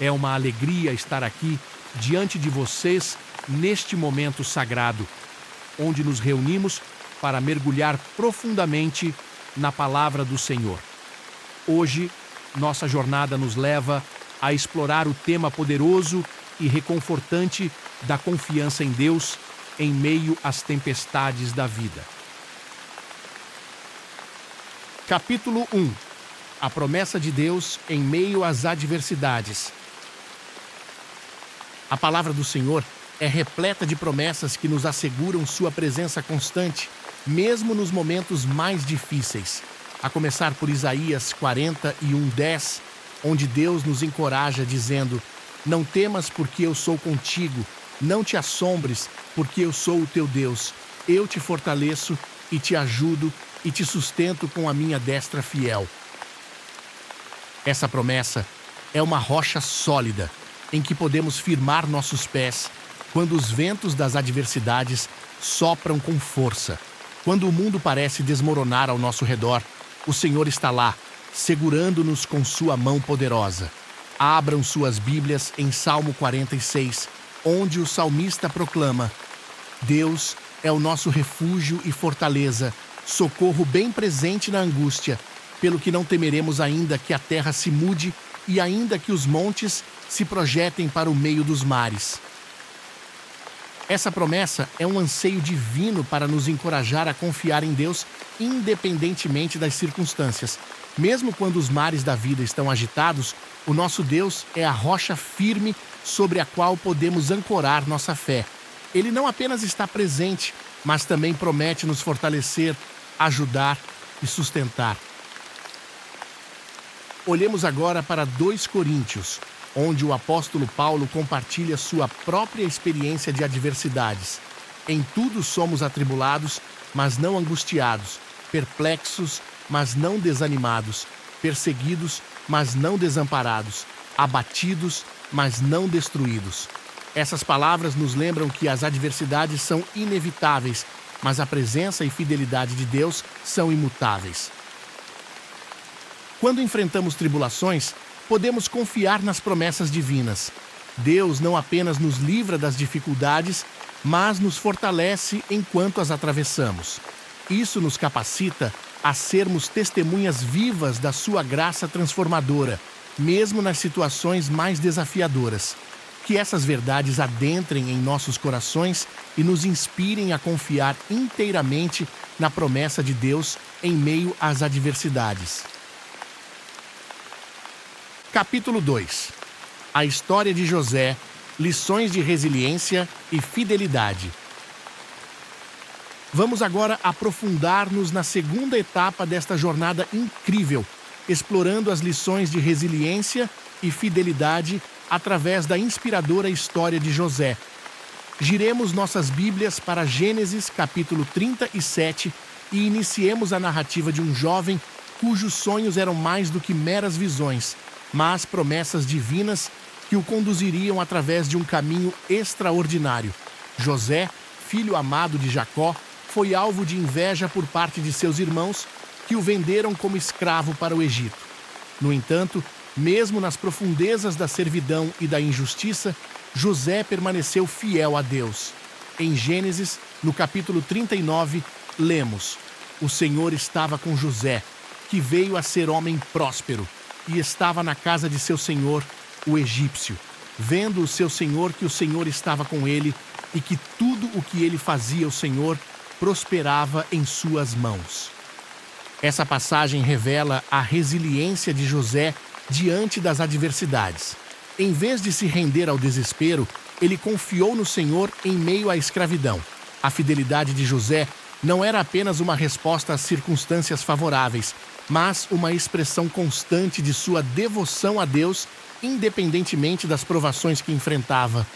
É uma alegria estar aqui diante de vocês neste momento sagrado, onde nos reunimos para mergulhar profundamente na palavra do Senhor. Hoje, nossa jornada nos leva a explorar o tema poderoso e reconfortante da confiança em Deus em meio às tempestades da vida. Capítulo 1. A promessa de Deus em meio às adversidades. A palavra do Senhor é repleta de promessas que nos asseguram sua presença constante, mesmo nos momentos mais difíceis. A começar por Isaías 41:10, onde Deus nos encoraja dizendo: "Não temas, porque eu sou contigo. Não te assombres, porque eu sou o teu Deus. Eu te fortaleço e te ajudo e te sustento com a minha destra fiel." Essa promessa é uma rocha sólida em que podemos firmar nossos pés quando os ventos das adversidades sopram com força. Quando o mundo parece desmoronar ao nosso redor, o Senhor está lá, segurando-nos com sua mão poderosa. Abram suas Bíblias em Salmo 46, onde o salmista proclama: "Deus é o nosso refúgio e fortaleza, socorro bem presente na angústia, pelo que não temeremos ainda que a terra se mude e ainda que os montes se projetem para o meio dos mares." Essa promessa é um anseio divino para nos encorajar a confiar em Deus independentemente das circunstâncias. Mesmo quando os mares da vida estão agitados, o nosso Deus é a rocha firme sobre a qual podemos ancorar nossa fé. Ele não apenas está presente, mas também promete nos fortalecer, ajudar e sustentar. Olhemos agora para 2 Coríntios, onde o apóstolo Paulo compartilha sua própria experiência de adversidades. Em tudo somos atribulados, mas não angustiados, perplexos, mas não desanimados, perseguidos, mas não desamparados, abatidos, mas não destruídos. Essas palavras nos lembram que as adversidades são inevitáveis, mas a presença e fidelidade de Deus são imutáveis. Quando enfrentamos tribulações, podemos confiar nas promessas divinas. Deus não apenas nos livra das dificuldades, mas nos fortalece enquanto as atravessamos. Isso nos capacita a sermos testemunhas vivas da sua graça transformadora, mesmo nas situações mais desafiadoras. Que essas verdades adentrem em nossos corações e nos inspirem a confiar inteiramente na promessa de Deus em meio às adversidades. Capítulo 2. A história de José, lições de resiliência e fidelidade. Vamos agora aprofundar-nos na segunda etapa desta jornada incrível, explorando as lições de resiliência e fidelidade através da inspiradora história de José. Giremos nossas Bíblias para Gênesis capítulo 37 e iniciemos a narrativa de um jovem cujos sonhos eram mais do que meras visões, mas promessas divinas que o conduziriam através de um caminho extraordinário. José, filho amado de Jacó, foi alvo de inveja por parte de seus irmãos, que o venderam como escravo para o Egito. No entanto, mesmo nas profundezas da servidão e da injustiça, José permaneceu fiel a Deus. Em Gênesis, no capítulo 39, lemos: "O Senhor estava com José, que veio a ser homem próspero, e estava na casa de seu senhor, o egípcio. Vendo o seu senhor que o Senhor estava com ele, e que tudo o que ele fazia o Senhor prosperava em suas mãos." Essa passagem revela a resiliência de José diante das adversidades. Em vez de se render ao desespero, ele confiou no Senhor em meio à escravidão. A fidelidade de José não era apenas uma resposta às circunstâncias favoráveis, mas uma expressão constante de sua devoção a Deus, independentemente das provações que enfrentava.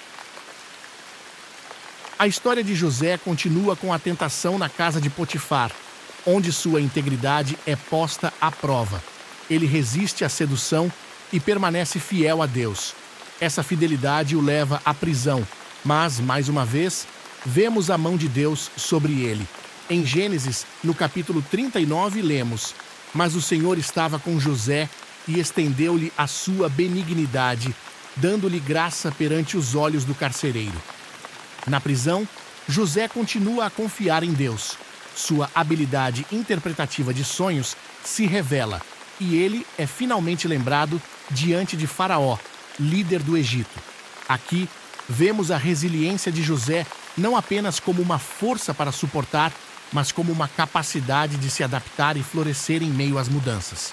A história de José continua com a tentação na casa de Potifar, onde sua integridade é posta à prova. Ele resiste à sedução e permanece fiel a Deus. Essa fidelidade o leva à prisão, mas, mais uma vez, vemos a mão de Deus sobre ele. Em Gênesis, no capítulo 39, lemos: "Mas o Senhor estava com José e estendeu-lhe a sua benignidade, dando-lhe graça perante os olhos do carcereiro. Na prisão, José continua a confiar em Deus. Sua habilidade interpretativa de sonhos se revela e ele é finalmente lembrado diante de Faraó, líder do Egito. Aqui, vemos a resiliência de José não apenas como uma força para suportar, mas como uma capacidade de se adaptar e florescer em meio às mudanças.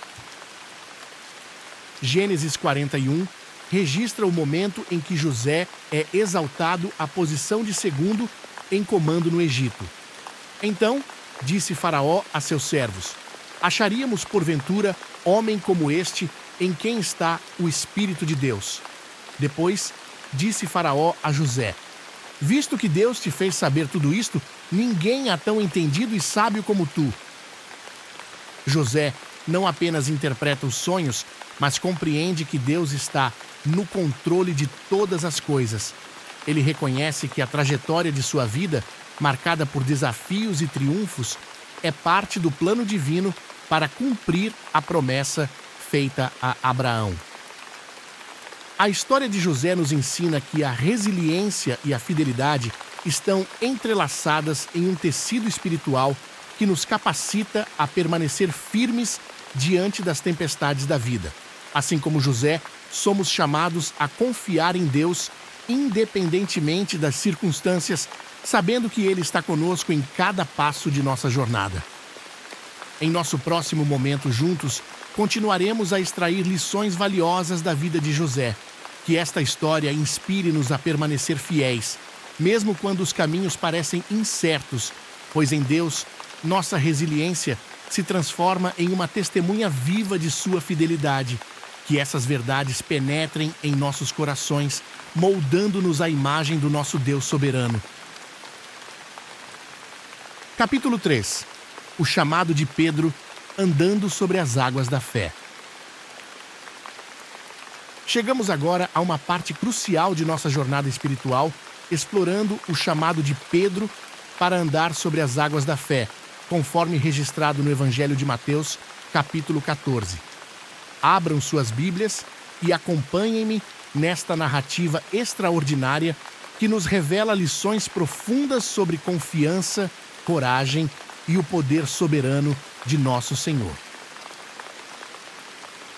Gênesis 41 registra o momento em que José é exaltado à posição de segundo em comando no Egito. Então, disse Faraó a seus servos: acharíamos porventura homem como este, em quem está o Espírito de Deus? Depois, disse Faraó a José: visto que Deus te fez saber tudo isto, ninguém há tão entendido e sábio como tu. José não apenas interpreta os sonhos, mas compreende que Deus está no controle de todas as coisas. Ele reconhece que a trajetória de sua vida, marcada por desafios e triunfos, é parte do plano divino para cumprir a promessa feita a Abraão. A história de José nos ensina que a resiliência e a fidelidade estão entrelaçadas em um tecido espiritual que nos capacita a permanecer firmes diante das tempestades da vida. Assim como José, somos chamados a confiar em Deus independentemente das circunstâncias, sabendo que Ele está conosco em cada passo de nossa jornada. Em nosso próximo momento juntos, continuaremos a extrair lições valiosas da vida de José. Que esta história inspire-nos a permanecer fiéis, mesmo quando os caminhos parecem incertos, pois em Deus, nossa resiliência se transforma em uma testemunha viva de sua fidelidade. Que essas verdades penetrem em nossos corações, moldando-nos à imagem do nosso Deus soberano. Capítulo 3. O chamado de Pedro andando sobre as águas da fé. Chegamos agora a uma parte crucial de nossa jornada espiritual, explorando o chamado de Pedro para andar sobre as águas da fé, conforme registrado no Evangelho de Mateus, capítulo 14. Abram suas Bíblias e acompanhem-me nesta narrativa extraordinária que nos revela lições profundas sobre confiança, coragem e o poder soberano de nosso Senhor.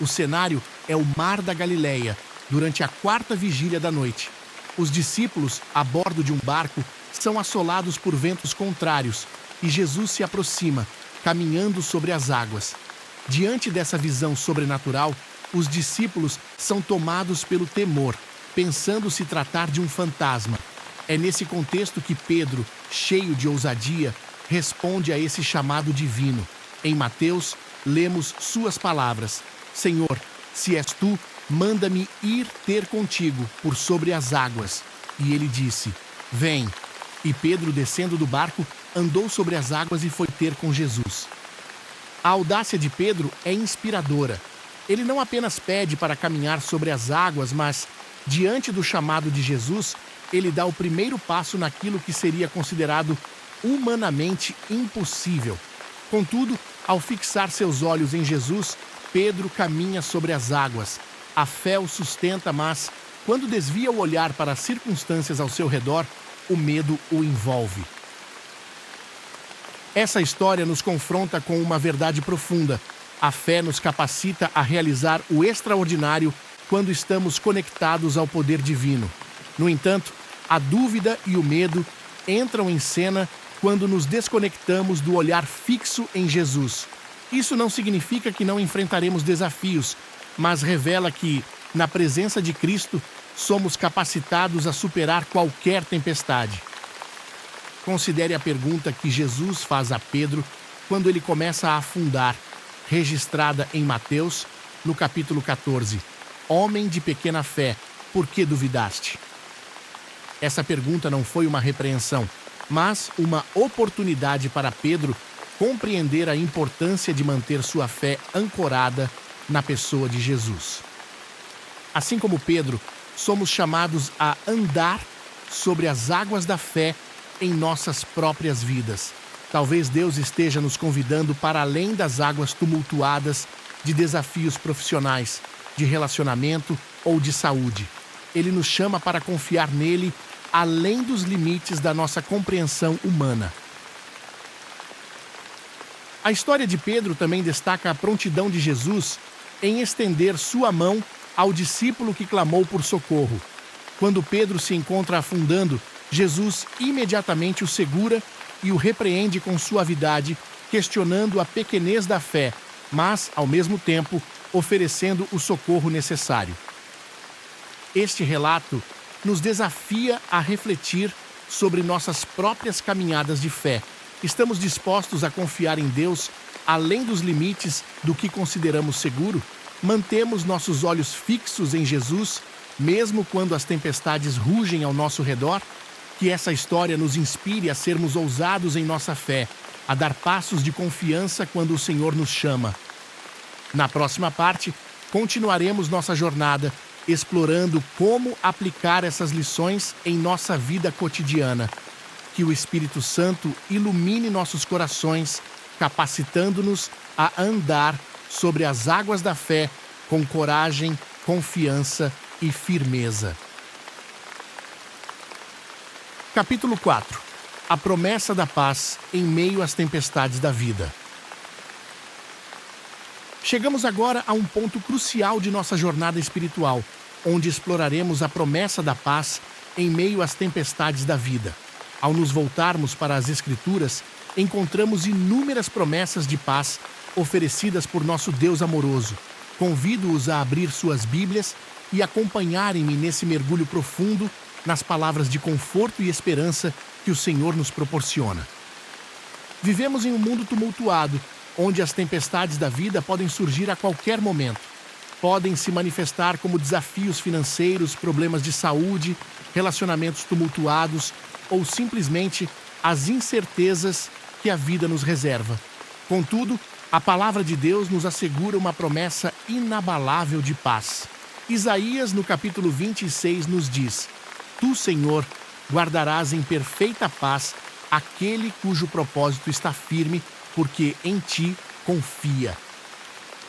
O cenário é o Mar da Galileia, durante a quarta vigília da noite. Os discípulos, a bordo de um barco, são assolados por ventos contrários e Jesus se aproxima, caminhando sobre as águas. Diante dessa visão sobrenatural, os discípulos são tomados pelo temor, pensando se tratar de um fantasma. É nesse contexto que Pedro, cheio de ousadia, responde a esse chamado divino. Em Mateus, lemos suas palavras: Senhor, se és tu, manda-me ir ter contigo por sobre as águas. E ele disse: vem. E Pedro, descendo do barco, andou sobre as águas e foi ter com Jesus. A audácia de Pedro é inspiradora. Ele não apenas pede para caminhar sobre as águas, mas, diante do chamado de Jesus, ele dá o primeiro passo naquilo que seria considerado humanamente impossível. Contudo, ao fixar seus olhos em Jesus, Pedro caminha sobre as águas. A fé o sustenta, mas, quando desvia o olhar para as circunstâncias ao seu redor, o medo o envolve. Essa história nos confronta com uma verdade profunda. A fé nos capacita a realizar o extraordinário quando estamos conectados ao poder divino. No entanto, a dúvida e o medo entram em cena quando nos desconectamos do olhar fixo em Jesus. Isso não significa que não enfrentaremos desafios, mas revela que, na presença de Cristo, somos capacitados a superar qualquer tempestade. Considere a pergunta que Jesus faz a Pedro quando ele começa a afundar, registrada em Mateus, no capítulo 14. Homem de pequena fé, por que duvidaste? Essa pergunta não foi uma repreensão, mas uma oportunidade para Pedro compreender a importância de manter sua fé ancorada na pessoa de Jesus. Assim como Pedro, somos chamados a andar sobre as águas da fé em nossas próprias vidas. Talvez Deus esteja nos convidando para além das águas tumultuadas de desafios profissionais, de relacionamento ou de saúde. ele nos chama para confiar nele além dos limites da nossa compreensão humana. A história de Pedro também destaca a prontidão de Jesus em estender sua mão ao discípulo que clamou por socorro. Quando Pedro se encontra afundando, Jesus imediatamente o segura e o repreende com suavidade, questionando a pequenez da fé, mas, ao mesmo tempo, oferecendo o socorro necessário. Este relato nos desafia a refletir sobre nossas próprias caminhadas de fé. Estamos dispostos a confiar em Deus além dos limites do que consideramos seguro? Mantemos nossos olhos fixos em Jesus, mesmo quando as tempestades rugem ao nosso redor? Que essa história nos inspire a sermos ousados em nossa fé, a dar passos de confiança quando o Senhor nos chama. Na próxima parte, continuaremos nossa jornada, explorando como aplicar essas lições em nossa vida cotidiana. Que o Espírito Santo ilumine nossos corações, capacitando-nos a andar sobre as águas da fé com coragem, confiança e firmeza. Capítulo 4. A promessa da paz em meio às tempestades da vida. Chegamos agora a um ponto crucial de nossa jornada espiritual, onde exploraremos a promessa da paz em meio às tempestades da vida. Ao nos voltarmos para as Escrituras, encontramos inúmeras promessas de paz oferecidas por nosso Deus amoroso. Convido-os a abrir suas Bíblias e acompanharem-me nesse mergulho profundo nas palavras de conforto e esperança que o Senhor nos proporciona. Vivemos em um mundo tumultuado, onde as tempestades da vida podem surgir a qualquer momento. Podem se manifestar como desafios financeiros, problemas de saúde, relacionamentos tumultuados ou simplesmente as incertezas que a vida nos reserva. Contudo, a palavra de Deus nos assegura uma promessa inabalável de paz. Isaías, no capítulo 26, nos diz: Tu, Senhor, guardarás em perfeita paz aquele cujo propósito está firme, porque em ti confia.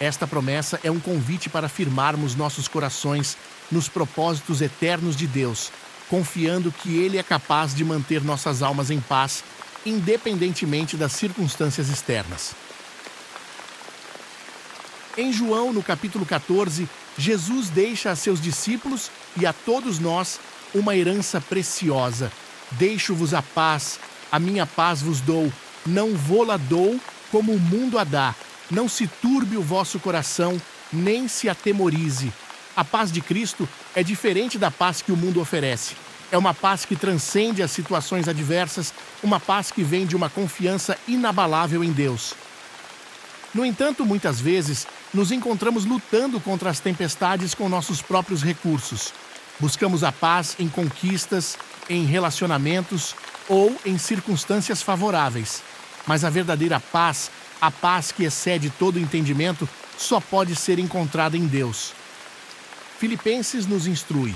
Esta promessa é um convite para firmarmos nossos corações nos propósitos eternos de Deus, confiando que Ele é capaz de manter nossas almas em paz, independentemente das circunstâncias externas. Em João, no capítulo 14, Jesus deixa a seus discípulos e a todos nós uma herança preciosa. Deixo-vos a paz, a minha paz vos dou, não vô-la dou como o mundo a dá. Não se turbe o vosso coração, nem se atemorize. A paz de Cristo é diferente da paz que o mundo oferece. É uma paz que transcende as situações adversas, uma paz que vem de uma confiança inabalável em Deus. No entanto, muitas vezes, nos encontramos lutando contra as tempestades com nossos próprios recursos. Buscamos a paz em conquistas, em relacionamentos ou em circunstâncias favoráveis. Mas a verdadeira paz, a paz que excede todo entendimento, só pode ser encontrada em Deus. Filipenses nos instrui: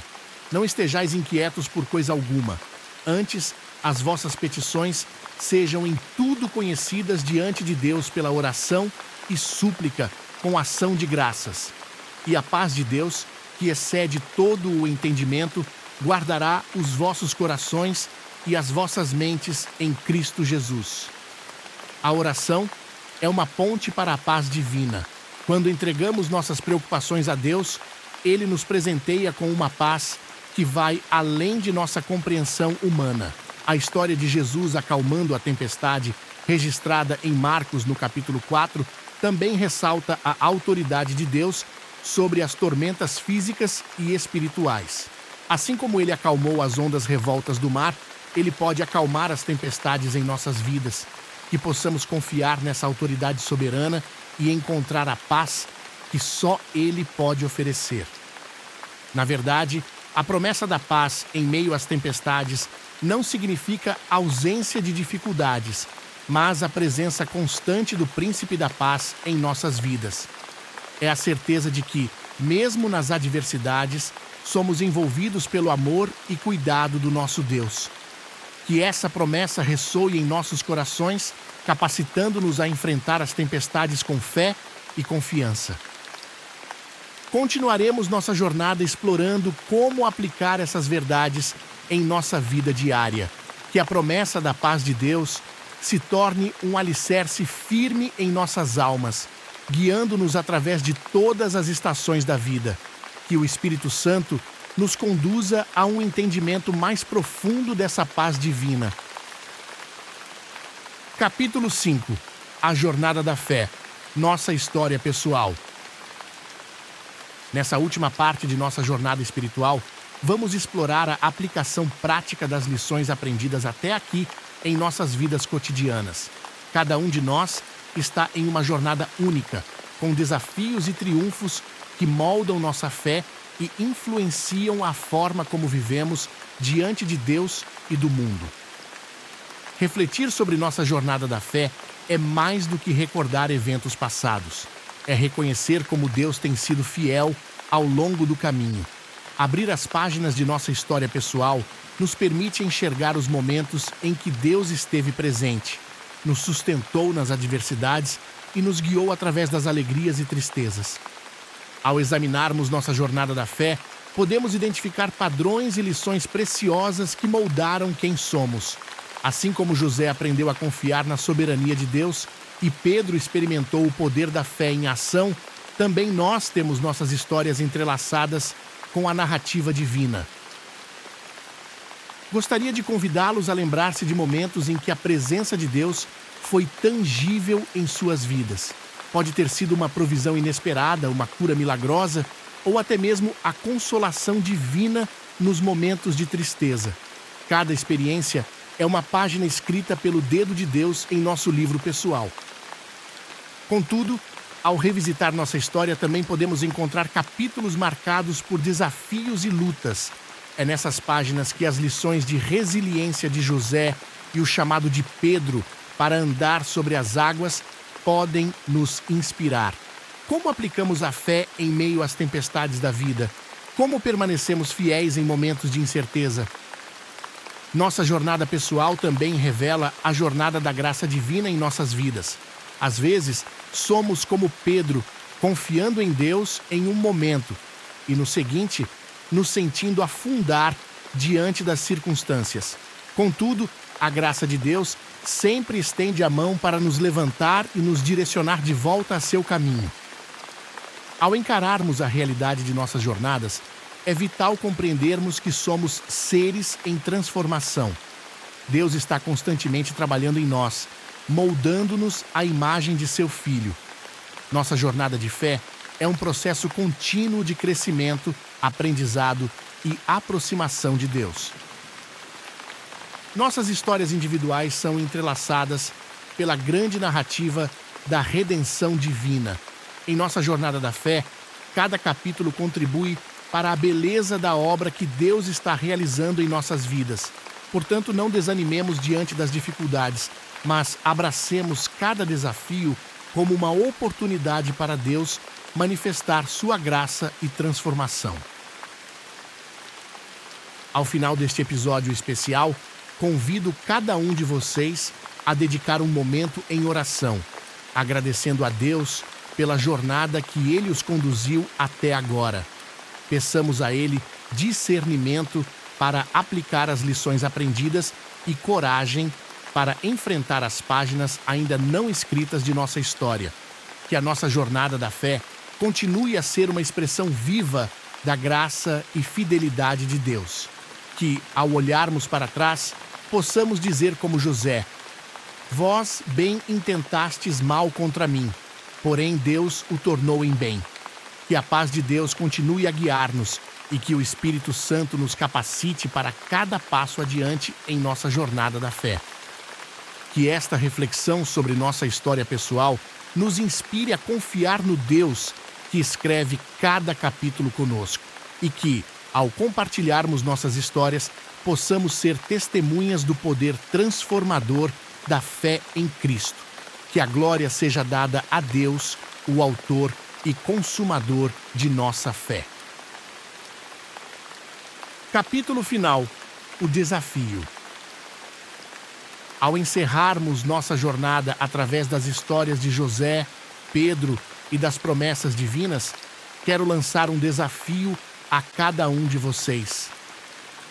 não estejais inquietos por coisa alguma. Antes, as vossas petições sejam em tudo conhecidas diante de Deus pela oração e súplica com ação de graças. E a paz de Deus, que excede todo o entendimento, guardará os vossos corações e as vossas mentes em Cristo Jesus. A oração é uma ponte para a paz divina. Quando entregamos nossas preocupações a Deus, Ele nos presenteia com uma paz que vai além de nossa compreensão humana. A história de Jesus acalmando a tempestade, registrada em Marcos no capítulo 4, também ressalta a autoridade de Deus sobre as tormentas físicas e espirituais. Assim como Ele acalmou as ondas revoltas do mar, Ele pode acalmar as tempestades em nossas vidas. Que possamos confiar nessa autoridade soberana e encontrar a paz que só Ele pode oferecer. Na verdade, a promessa da paz em meio às tempestades não significa ausência de dificuldades, mas a presença constante do Príncipe da Paz em nossas vidas. É a certeza de que, mesmo nas adversidades, somos envolvidos pelo amor e cuidado do nosso Deus. Que essa promessa ressoe em nossos corações, capacitando-nos a enfrentar as tempestades com fé e confiança. Continuaremos nossa jornada explorando como aplicar essas verdades em nossa vida diária. Que a promessa da paz de Deus se torne um alicerce firme em nossas almas, guiando-nos através de todas as estações da vida. Que o Espírito Santo nos conduza a um entendimento mais profundo dessa paz divina. Capítulo 5. A Jornada da Fé. Nossa história pessoal. Nessa última parte de nossa jornada espiritual, vamos explorar a aplicação prática das lições aprendidas até aqui em nossas vidas cotidianas. Cada um de nós está em uma jornada única, com desafios e triunfos que moldam nossa fé e influenciam a forma como vivemos diante de Deus e do mundo. Refletir sobre nossa jornada da fé é mais do que recordar eventos passados. É reconhecer como Deus tem sido fiel ao longo do caminho. Abrir as páginas de nossa história pessoal nos permite enxergar os momentos em que Deus esteve presente, nos sustentou nas adversidades e nos guiou através das alegrias e tristezas. Ao examinarmos nossa jornada da fé, podemos identificar padrões e lições preciosas que moldaram quem somos. Assim como José aprendeu a confiar na soberania de Deus e Pedro experimentou o poder da fé em ação, também nós temos nossas histórias entrelaçadas com a narrativa divina. Gostaria de convidá-los a lembrar-se de momentos em que a presença de Deus foi tangível em suas vidas. Pode ter sido uma provisão inesperada, uma cura milagrosa, ou até mesmo a consolação divina nos momentos de tristeza. Cada experiência é uma página escrita pelo dedo de Deus em nosso livro pessoal. Contudo, ao revisitar nossa história, também podemos encontrar capítulos marcados por desafios e lutas. É nessas páginas que as lições de resiliência de José e o chamado de Pedro para andar sobre as águas podem nos inspirar. Como aplicamos a fé em meio às tempestades da vida? Como permanecemos fiéis em momentos de incerteza? Nossa jornada pessoal também revela a jornada da graça divina em nossas vidas. Às vezes, somos como Pedro, confiando em Deus em um momento, e no seguinte, nos sentindo afundar diante das circunstâncias. Contudo, a graça de Deus sempre estende a mão para nos levantar e nos direcionar de volta a seu caminho. Ao encararmos a realidade de nossas jornadas, é vital compreendermos que somos seres em transformação. Deus está constantemente trabalhando em nós, moldando-nos à imagem de seu Filho. Nossa jornada de fé é um processo contínuo de crescimento, aprendizado e aproximação de Deus. Nossas histórias individuais são entrelaçadas pela grande narrativa da redenção divina. Em nossa jornada da fé, cada capítulo contribui para a beleza da obra que Deus está realizando em nossas vidas. Portanto, não desanimemos diante das dificuldades, mas abracemos cada desafio como uma oportunidade para Deus manifestar sua graça e transformação. Ao final deste episódio especial, convido cada um de vocês a dedicar um momento em oração, agradecendo a Deus pela jornada que Ele os conduziu até agora. Peçamos a Ele discernimento para aplicar as lições aprendidas e coragem para enfrentar as páginas ainda não escritas de nossa história. Que a nossa jornada da fé continue a ser uma expressão viva da graça e fidelidade de Deus. Que, ao olharmos para trás, possamos dizer como José: vós bem intentastes mal contra mim, porém Deus o tornou em bem. Que a paz de Deus continue a guiar-nos e que o Espírito Santo nos capacite para cada passo adiante em nossa jornada da fé. Que esta reflexão sobre nossa história pessoal nos inspire a confiar no Deus que escreve cada capítulo conosco e que, ao compartilharmos nossas histórias, possamos ser testemunhas do poder transformador da fé em Cristo. Que a glória seja dada a Deus, o autor e consumador de nossa fé. Capítulo final: o desafio. Ao encerrarmos nossa jornada através das histórias de José, Pedro e das promessas divinas, quero lançar um desafio a cada um de vocês.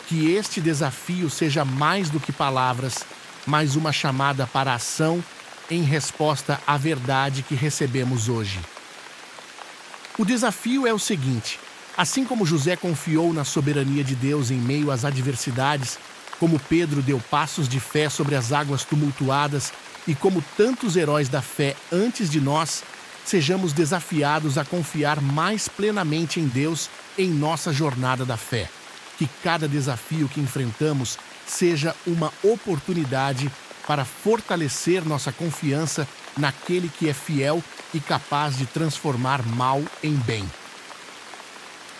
Que este desafio seja mais do que palavras, mas uma chamada para a ação em resposta à verdade que recebemos hoje. O desafio é o seguinte: assim como José confiou na soberania de Deus em meio às adversidades, como Pedro deu passos de fé sobre as águas tumultuadas e como tantos heróis da fé antes de nós, sejamos desafiados a confiar mais plenamente em Deus em nossa jornada da fé. Que cada desafio que enfrentamos seja uma oportunidade para fortalecer nossa confiança naquele que é fiel e capaz de transformar mal em bem.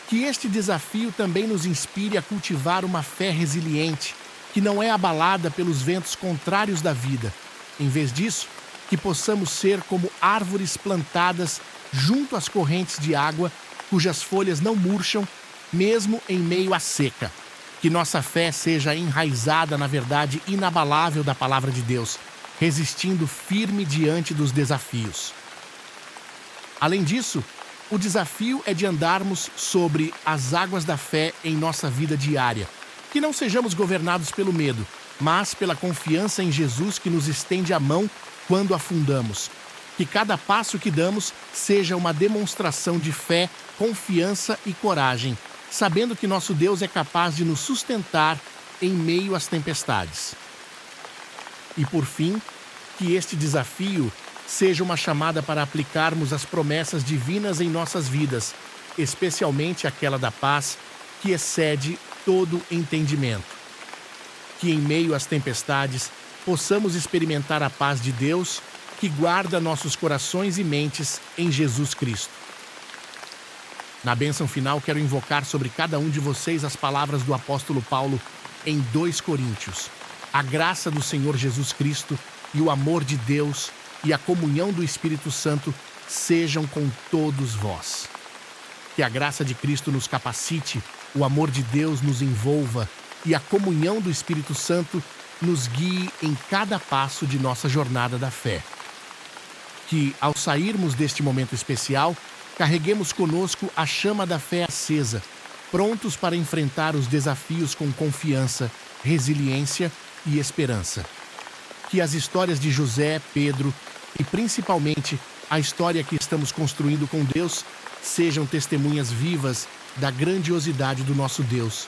Que este desafio também nos inspire a cultivar uma fé resiliente, que não é abalada pelos ventos contrários da vida. Em vez disso, que possamos ser como árvores plantadas junto às correntes de água, cujas folhas não murcham, mesmo em meio à seca. Que nossa fé seja enraizada na verdade inabalável da palavra de Deus, resistindo firme diante dos desafios. Além disso, o desafio é de andarmos sobre as águas da fé em nossa vida diária. Que não sejamos governados pelo medo, mas pela confiança em Jesus que nos estende a mão quando afundamos. Que cada passo que damos seja uma demonstração de fé, confiança e coragem, sabendo que nosso Deus é capaz de nos sustentar em meio às tempestades. E por fim, que este desafio seja uma chamada para aplicarmos as promessas divinas em nossas vidas, especialmente aquela da paz que excede todo entendimento. Que em meio às tempestades possamos experimentar a paz de Deus que guarda nossos corações e mentes em Jesus Cristo. Na bênção final, quero invocar sobre cada um de vocês as palavras do apóstolo Paulo em 2 Coríntios. A graça do Senhor Jesus Cristo e o amor de Deus e a comunhão do Espírito Santo sejam com todos vós. Que a graça de Cristo nos capacite, o amor de Deus nos envolva e a comunhão do Espírito Santo nos guie em cada passo de nossa jornada da fé. Que, ao sairmos deste momento especial, carreguemos conosco a chama da fé acesa, prontos para enfrentar os desafios com confiança, resiliência e esperança. Que as histórias de José, Pedro e principalmente a história que estamos construindo com Deus sejam testemunhas vivas da grandiosidade do nosso Deus